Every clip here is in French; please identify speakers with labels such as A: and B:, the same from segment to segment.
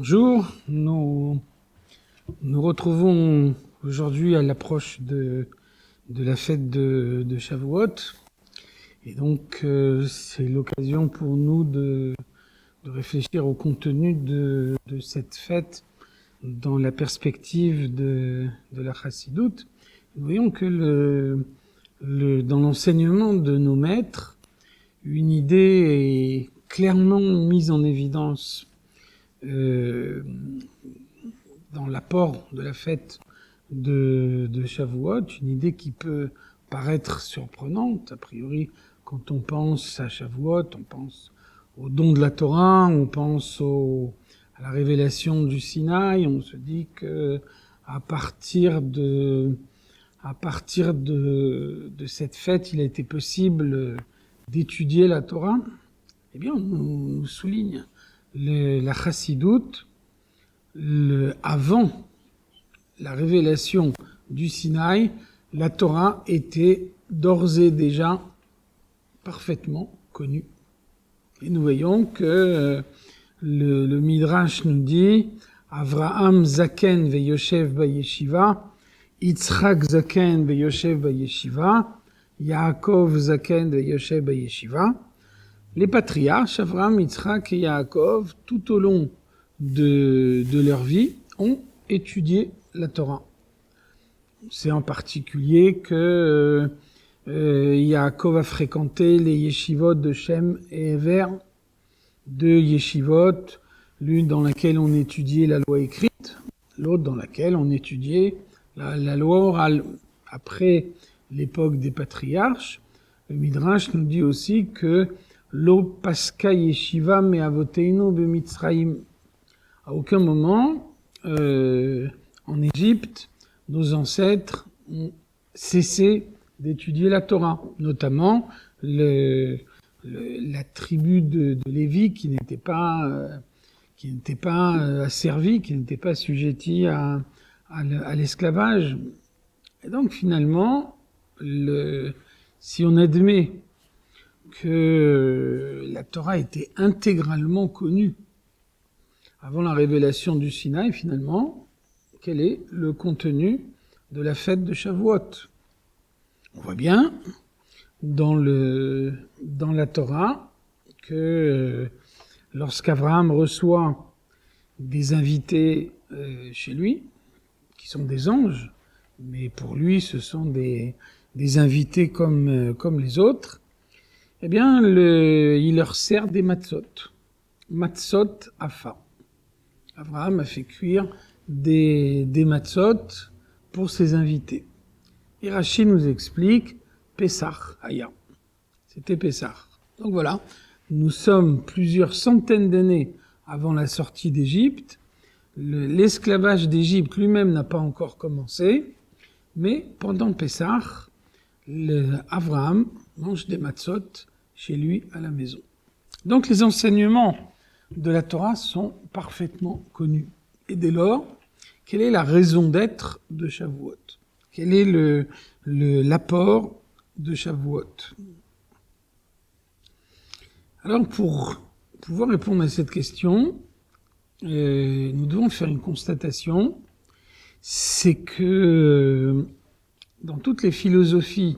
A: Bonjour, nous retrouvons aujourd'hui à l'approche de la fête de Shavuot. Et donc, c'est l'occasion pour nous de réfléchir au contenu de cette fête dans la perspective de la Chassidoute. Nous voyons que dans l'enseignement de nos maîtres, une idée est clairement mise en évidence dans l'apport de la fête de Shavuot, une idée qui peut paraître surprenante. A priori, quand on pense à Shavuot, on pense au don de la Torah, on pense à la révélation du Sinaï, on se dit que à partir de cette fête, il a été possible d'étudier la Torah. Eh bien, on nous souligne la Chassidoute, avant la révélation du Sinaï, la Torah était d'ores et déjà parfaitement connue. Et nous voyons que le Midrash nous dit Avraham Zaken veyoshev bayeshiva, Yitzhak Zaken veyoshev bayeshiva, Yaakov Zaken veyoshev bayeshiva. Les patriarches, Avraham, Yitzhak et Yaakov, tout au long de leur vie, ont étudié la Torah. C'est en particulier que Yaakov a fréquenté les yeshivot de Shem et Ever, deux yeshivot, l'une dans laquelle on étudiait la loi écrite, l'autre dans laquelle on étudiait la loi orale. Après l'époque des patriarches, le Midrash nous dit aussi que Lo paska yeshiva me avoteinu b'Mitzrayim. À aucun moment, en Égypte, nos ancêtres ont cessé d'étudier la Torah, notamment la tribu de Lévi qui n'était pas asservie, qui n'était pas assujettie à l'esclavage. Et donc finalement, si on admet que la Torah était intégralement connue avant la révélation du Sinaï, finalement, quel est le contenu de la fête de Shavuot? On voit bien dans la Torah que lorsqu'Abraham reçoit des invités chez lui, qui sont des anges, mais pour lui ce sont des invités comme les autres, eh bien, il leur sert des matzot. Matzot afa. Abraham a fait cuire des matzot pour ses invités. Et Rashi nous explique Pessah Aya. C'était Pessah. Donc voilà, nous sommes plusieurs centaines d'années avant la sortie d'Égypte. L'esclavage d'Égypte lui-même n'a pas encore commencé, mais pendant Pessah, Abraham mange des matzot chez lui à la maison. Donc les enseignements de la Torah sont parfaitement connus. Et dès lors, quelle est la raison d'être de Shavuot? Quel est l'apport de Shavuot? Alors pour pouvoir répondre à cette question, nous devons faire une constatation, c'est que dans toutes les philosophies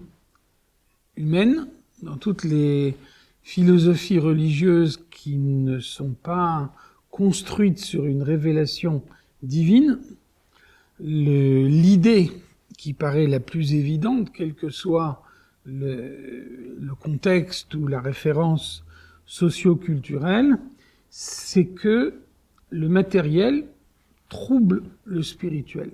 A: humaines, dans toutes les philosophies religieuses qui ne sont pas construites sur une révélation divine, l'idée qui paraît la plus évidente, quel que soit le contexte ou la référence socio-culturelle, c'est que le matériel trouble le spirituel.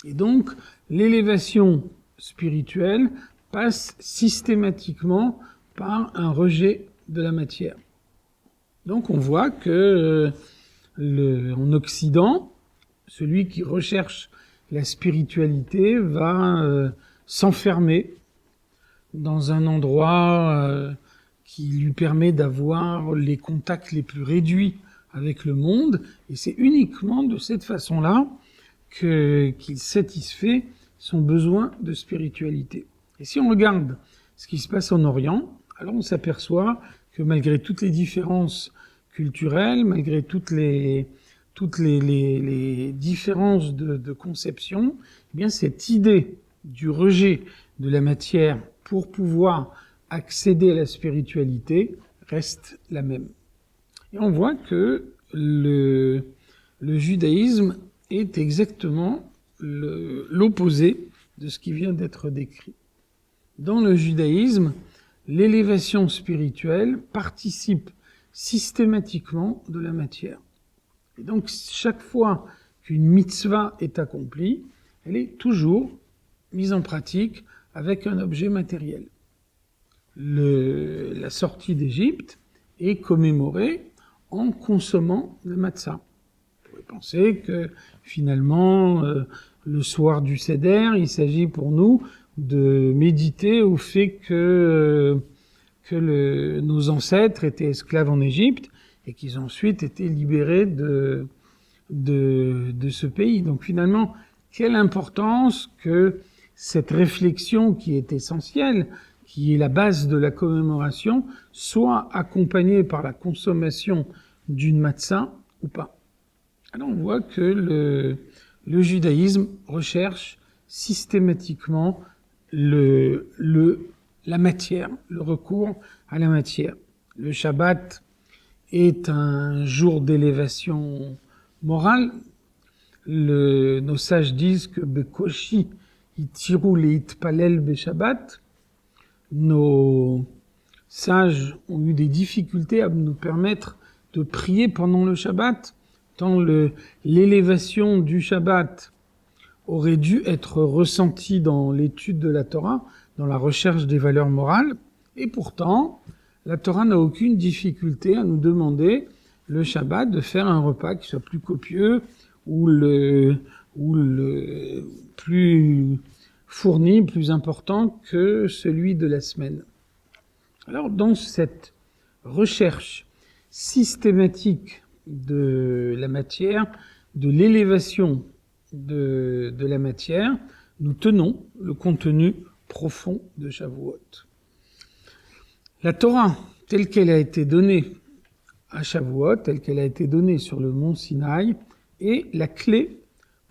A: Et donc, l'élévation spirituelle passe systématiquement par un rejet de la matière. Donc on voit que en Occident, celui qui recherche la spiritualité va s'enfermer dans un endroit qui lui permet d'avoir les contacts les plus réduits avec le monde, et c'est uniquement de cette façon-là qu'il satisfait son besoin de spiritualité. Et si on regarde ce qui se passe en Orient, alors on s'aperçoit que malgré toutes les différences culturelles, malgré toutes les toutes les différences de conception, eh bien cette idée du rejet de la matière pour pouvoir accéder à la spiritualité reste la même. Et on voit que le judaïsme est exactement l'opposé de ce qui vient d'être décrit. Dans le judaïsme, l'élévation spirituelle participe systématiquement de la matière. Et donc, chaque fois qu'une mitzvah est accomplie, elle est toujours mise en pratique avec un objet matériel. La sortie d'Égypte est commémorée en consommant le matzah. Vous pouvez penser que finalement, le soir du Seder, il s'agit pour nous de méditer au fait que nos ancêtres étaient esclaves en Égypte et qu'ils ont ensuite été libérés de ce pays. Donc finalement, quelle importance que cette réflexion qui est essentielle, qui est la base de la commémoration, soit accompagnée par la consommation d'une matzah ou pas. Alors on voit que le judaïsme recherche systématiquement la matière, le recours à la matière. Le Shabbat est un jour d'élévation morale. Nos sages disent que Bekoshi itiru leitpalel beshabbat. Nos sages ont eu des difficultés à nous permettre de prier pendant le Shabbat, tant l'élévation du Shabbat aurait dû être ressentie dans l'étude de la Torah, dans la recherche des valeurs morales, et pourtant, la Torah n'a aucune difficulté à nous demander le Shabbat de faire un repas qui soit plus copieux ou le plus fourni, plus important que celui de la semaine. Alors, dans cette recherche systématique de la matière, de l'élévation de la matière, nous tenons le contenu profond de Shavuot. La Torah, telle qu'elle a été donnée à Shavuot, telle qu'elle a été donnée sur le mont Sinaï, est la clé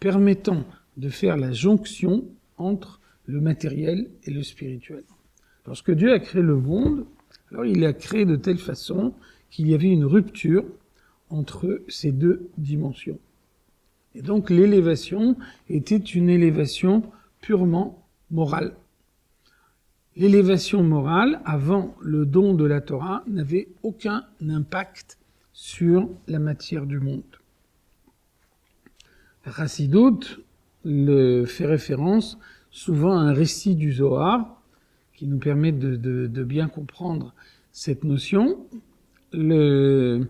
A: permettant de faire la jonction entre le matériel et le spirituel. Lorsque Dieu a créé le monde, alors il l'a créé de telle façon qu'il y avait une rupture entre ces deux dimensions. Et donc l'élévation était une élévation purement morale. L'élévation morale, avant le don de la Torah, n'avait aucun impact sur la matière du monde. La Chassidoute fait référence souvent à un récit du Zohar qui nous permet de bien comprendre cette notion. Le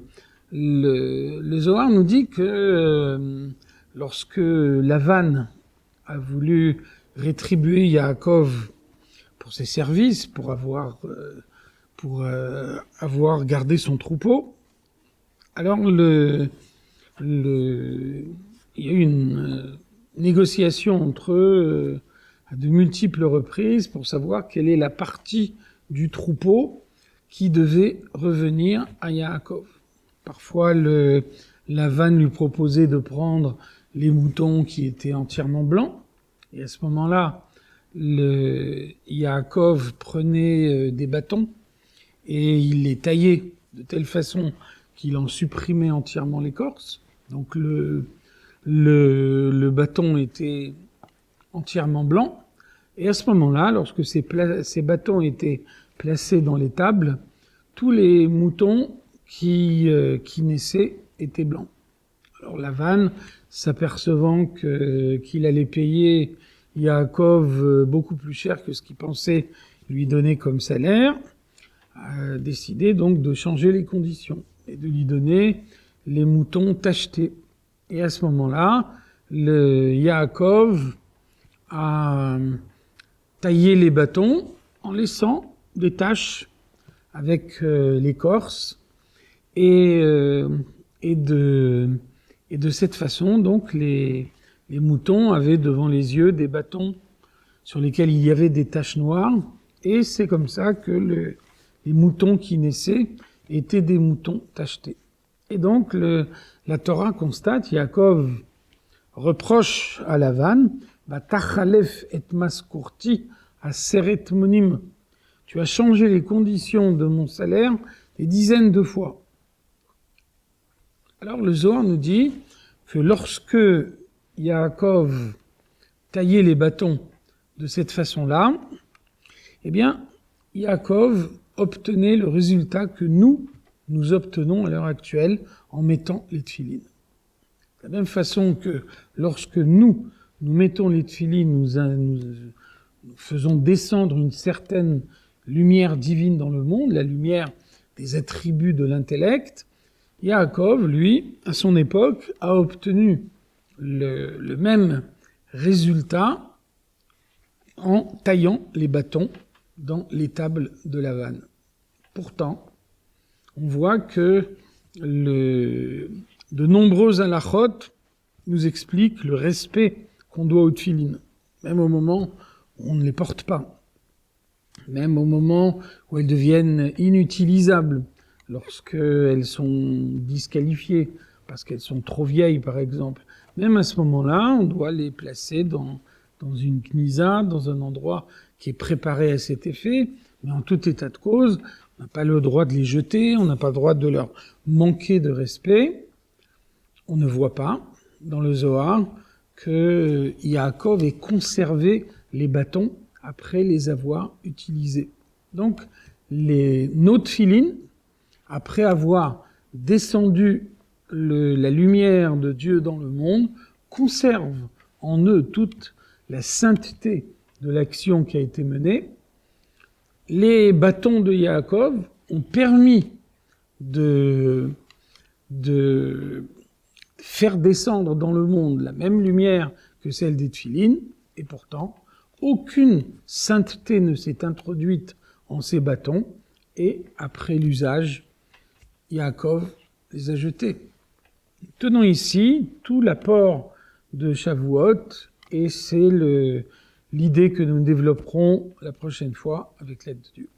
A: Zohar nous dit que lorsque Lavan a voulu rétribuer Yaakov pour ses services, pour avoir gardé son troupeau, alors il y a eu une négociation entre eux à de multiples reprises pour savoir quelle est la partie du troupeau qui devait revenir à Yaakov. Parfois, Lavan lui proposait de prendre les moutons qui étaient entièrement blancs, et à ce moment-là, Yaakov prenait des bâtons et il les taillait de telle façon qu'il en supprimait entièrement l'écorce. Donc le bâton était entièrement blanc. Et à ce moment-là, lorsque ces bâtons étaient placés dans l'étable, tous les moutons qui naissaient étaient blancs. Alors Lavan, s'apercevant qu'il allait payer Yaakov beaucoup plus cher que ce qu'il pensait lui donner comme salaire, a décidé donc de changer les conditions et de lui donner les moutons tachetés. Et à ce moment-là, Yaakov a taillé les bâtons en laissant des taches avec l'écorce et de cette façon, donc, les moutons avaient devant les yeux des bâtons sur lesquels il y avait des taches noires, et c'est comme ça que les moutons qui naissaient étaient des moutons tachetés. Et donc, la Torah constate, Yaakov reproche à Lavan, Tachalef et maskurti aseret monim. Tu as changé les conditions de mon salaire des dizaines de fois. Alors le Zohar nous dit que lorsque Yaakov taillait les bâtons de cette façon-là, eh bien, Yaakov obtenait le résultat que nous obtenons à l'heure actuelle en mettant les tefilines. De la même façon que lorsque nous mettons les tefilines, nous faisons descendre une certaine lumière divine dans le monde, la lumière des attributs de l'intellect, Yaakov, lui, à son époque, a obtenu le même résultat en taillant les bâtons dans les tables de Lavan. Pourtant, on voit que de nombreux halachot nous expliquent le respect qu'on doit aux tefilines, même au moment où on ne les porte pas, même au moment où elles deviennent inutilisables, lorsqu'elles sont disqualifiées, parce qu'elles sont trop vieilles, par exemple. Même à ce moment-là, on doit les placer dans une knisa, dans un endroit qui est préparé à cet effet, mais en tout état de cause, on n'a pas le droit de les jeter, on n'a pas le droit de leur manquer de respect. On ne voit pas, dans le Zohar, que Yaakov ait conservé les bâtons après les avoir utilisés. Donc, nos tefilines, après avoir descendu la lumière de Dieu dans le monde, conservent en eux toute la sainteté de l'action qui a été menée. Les bâtons de Yaakov ont permis de faire descendre dans le monde la même lumière que celle des tefilines, et pourtant, aucune sainteté ne s'est introduite en ces bâtons, et après l'usage, Yaakov les a jetés. Tenons ici tout l'apport de Shavuot, et c'est l'idée que nous développerons la prochaine fois avec l'aide de Dieu.